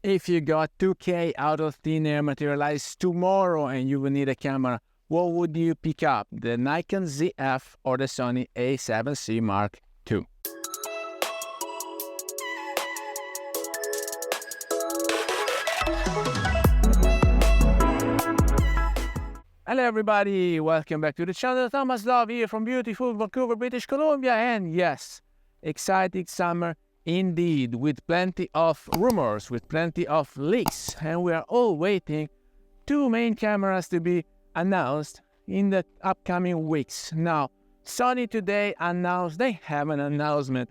If you got 2K out of thin air materialized tomorrow and you will need a camera, what would you pick up? The Nikon Zf or the Sony A7c Mark II? Hello everybody, welcome back to the channel. Thomas Love here from beautiful Vancouver, British Columbia, and yes, exciting summer indeed, with plenty of rumors, with plenty of leaks, and we are all waiting two main cameras to be announced in the upcoming weeks. Now, Sony today announced they have an announcement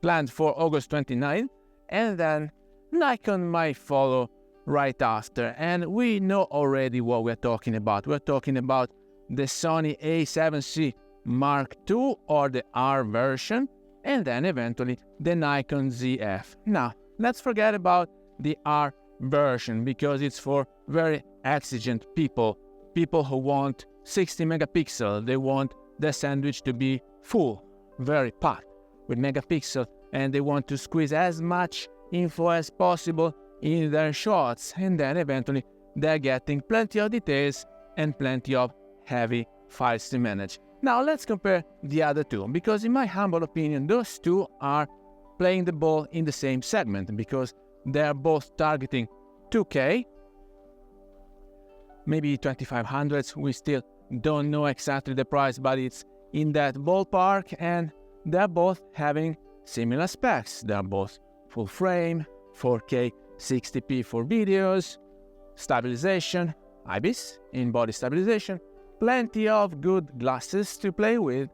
planned for August 29th, and then Nikon might follow right after, and we know already what we're talking about. We're talking about the Sony A7c Mark II or the R version, and then eventually the Nikon Zf. Now, let's forget about the R version because it's for very exigent people who want 60 megapixel. They want the sandwich to be full, very packed with megapixel, and they want to squeeze as much info as possible in their shots, and then eventually they're getting plenty of details and plenty of heavy files to manage. Now let's compare the other two, because in my humble opinion those two are playing the ball in the same segment, because they're both targeting 2K, maybe 2500s. We still don't know exactly the price, but it's in that ballpark, and they're both having similar specs. They're both full frame, 4K 60p for videos, stabilization, IBIS in body stabilization, plenty of good glasses to play with,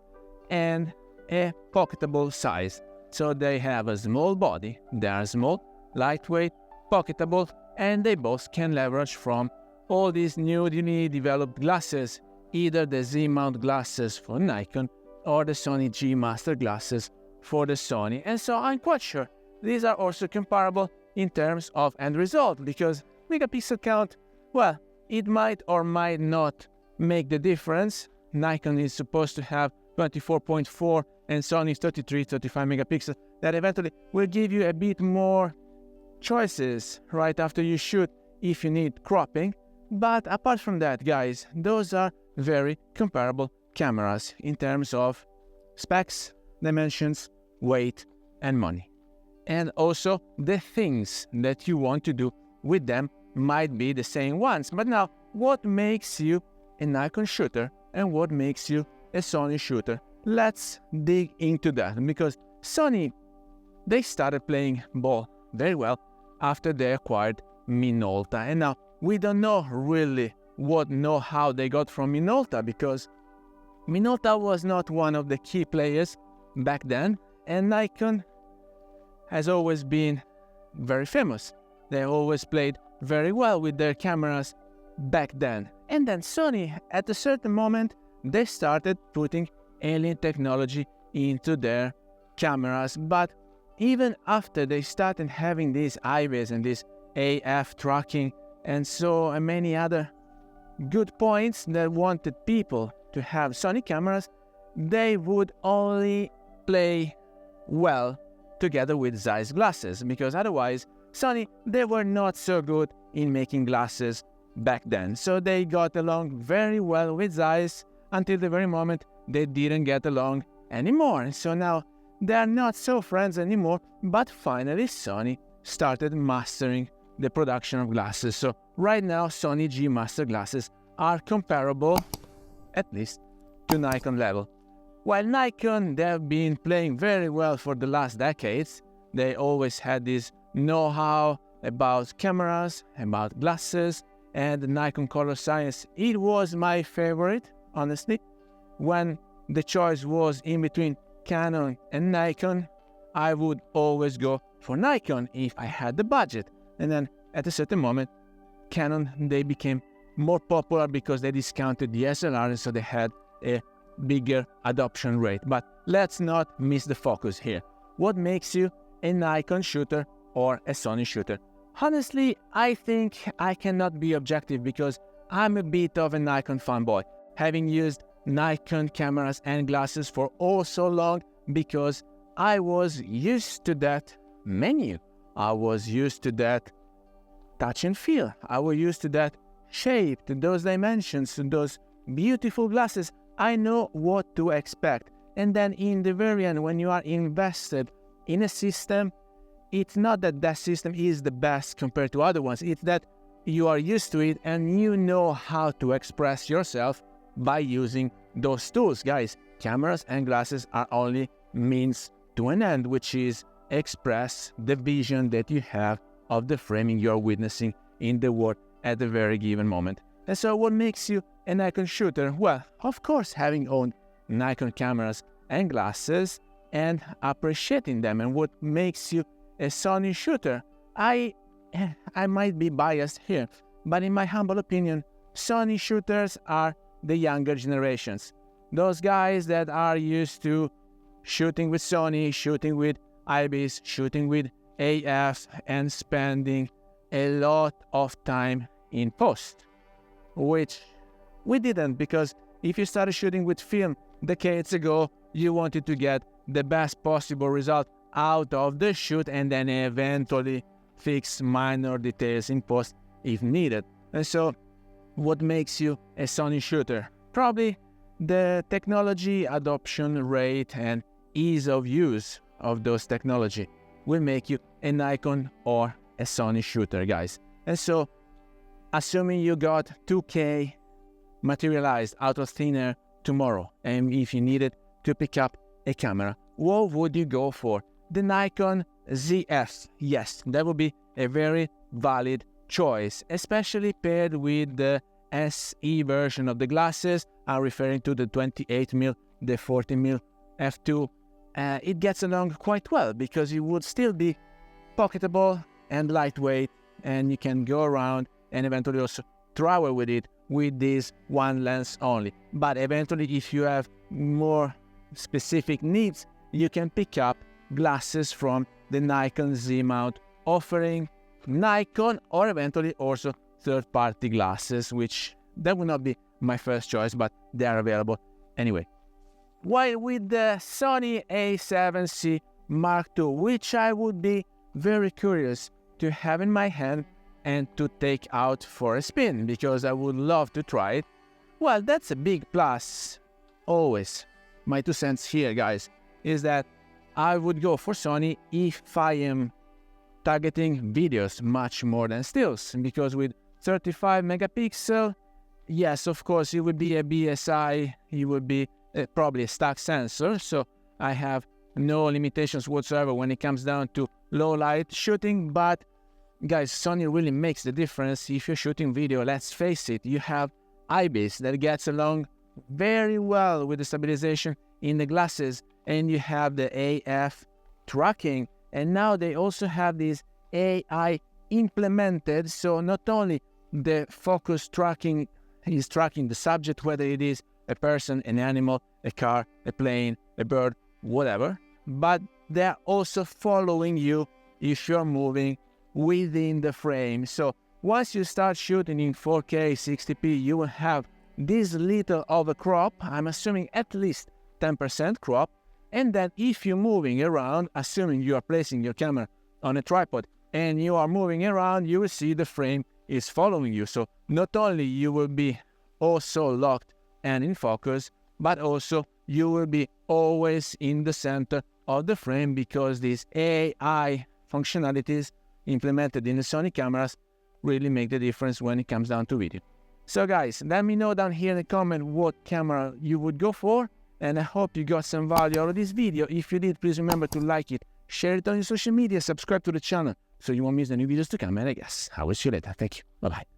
and a pocketable size. So they have a small body, they are small, lightweight, pocketable, and they both can leverage from all these newly developed glasses, either the Z-mount glasses for Nikon or the Sony G Master glasses for the Sony. And so I'm quite sure these are also comparable in terms of end result, because megapixel count, well, it might or might not make the difference. Nikon is supposed to have 24.4 and Sony is 35 megapixels. That eventually will give you a bit more choices right after you shoot if you need cropping. But apart from that, guys, those are very comparable cameras in terms of specs, dimensions, weight, and money. And also, the things that you want to do with them might be the same ones. But now, what makes you a Nikon shooter and what makes you a Sony shooter? Let's dig into that, because Sony, they started playing ball very well after they acquired Minolta. And now, we don't know really what know-how they got from Minolta, because Minolta was not one of the key players back then, and Nikon has always been very famous. They always played very well with their cameras back then. And then Sony, at a certain moment, they started putting alien technology into their cameras. But even after they started having these IBIS and this AF tracking and so many other good points that wanted people to have Sony cameras, they would only play well together with Zeiss glasses, because otherwise Sony, they were not so good in making glasses back then. So they got along very well with Zeiss until the very moment they didn't get along anymore. And so now they are not so friends anymore, but finally Sony started mastering the production of glasses. So right now Sony G Master glasses are comparable, at least, to Nikon level. While Nikon, they have been playing very well for the last decades. They always had this know-how about cameras, about glasses, and the Nikon color science. It was my favorite, honestly. When the choice was in between Canon and Nikon, I would always go for Nikon if I had the budget. And then at a certain moment, Canon, they became more popular because they discounted the SLR, and so they had a bigger adoption rate. But let's not miss the focus here. What makes you a Nikon shooter or a Sony shooter? Honestly, I think I cannot be objective because I'm a bit of a Nikon fanboy, having used Nikon cameras and glasses for oh so long, because I was used to that menu. I was used to that touch and feel. I will use to that shape, to those dimensions, to those beautiful glasses. I know what to expect. And then in the very end, when you are invested in a system, it's not that that system is the best compared to other ones. It's that you are used to it and you know how to express yourself by using those tools. Guys, cameras and glasses are only means to an end, which is express the vision that you have of the framing you're witnessing in the world at the very given moment. And so what makes you a Nikon shooter? Well, of course, having owned Nikon cameras and glasses and appreciating them. And what makes you a Sony shooter? I might be biased here, but in my humble opinion, Sony shooters are the younger generations. Those guys that are used to shooting with Sony, shooting with IBIS, shooting with AF, and spending a lot of time in post, which we didn't, because if you started shooting with film decades ago, you wanted to get the best possible result out of the shoot and then eventually fix minor details in post if needed. And so what makes you a Sony shooter? Probably the technology adoption rate and ease of use of those technology will make you a Nikon or a Sony shooter, guys. And so assuming you got 2K materialized out of thin air tomorrow, and if you needed to pick up a camera, what would you go for? The Nikon ZF. Yes, that would be a very valid choice, especially paired with the SE version of the glasses. I'm referring to the 28mm, the 40mm f2. It gets along quite well because it would still be pocketable and lightweight, and you can go around and eventually also travel with it with this one lens only. But eventually, if you have more specific needs, you can pick up glasses from the Nikon Z-mount, offering Nikon or eventually also third-party glasses, which that would not be my first choice, but they are available anyway. While with the Sony A7c Mark II, which I would be very curious to have in my hand and to take out for a spin, because I would love to try it. Well, that's a big plus. Always. My 2 cents here, guys, is that I would go for Sony if I am targeting videos much more than stills, because with 35 megapixel, yes, of course, it would be a BSI, it would be probably a stock sensor, so I have no limitations whatsoever when it comes down to low light shooting. But guys, Sony really makes the difference if you're shooting video. Let's face it, you have IBIS that gets along very well with the stabilization in the glasses, and you have the AF tracking, and now they also have this AI implemented, so not only the focus tracking is tracking the subject, whether it is a person, an animal, a car, a plane, a bird, whatever, but they're also following you if you're moving within the frame. So once you start shooting in 4K 60p, you will have this little of a crop, I'm assuming at least 10% crop, and then if you're moving around, assuming you are placing your camera on a tripod and you are moving around, you will see the frame is following you. So not only you will be also locked and in focus, but also you will be always in the center of the frame, because these AI functionalities implemented in the Sony cameras really make the difference when it comes down to video. So guys, let me know down here in the comment what camera you would go for, and I hope you got some value out of this video. If you did, please remember to like it, share it on your social media, subscribe to the channel so you won't miss the new videos to come, and I guess I will see you later. Thank you. Bye-bye.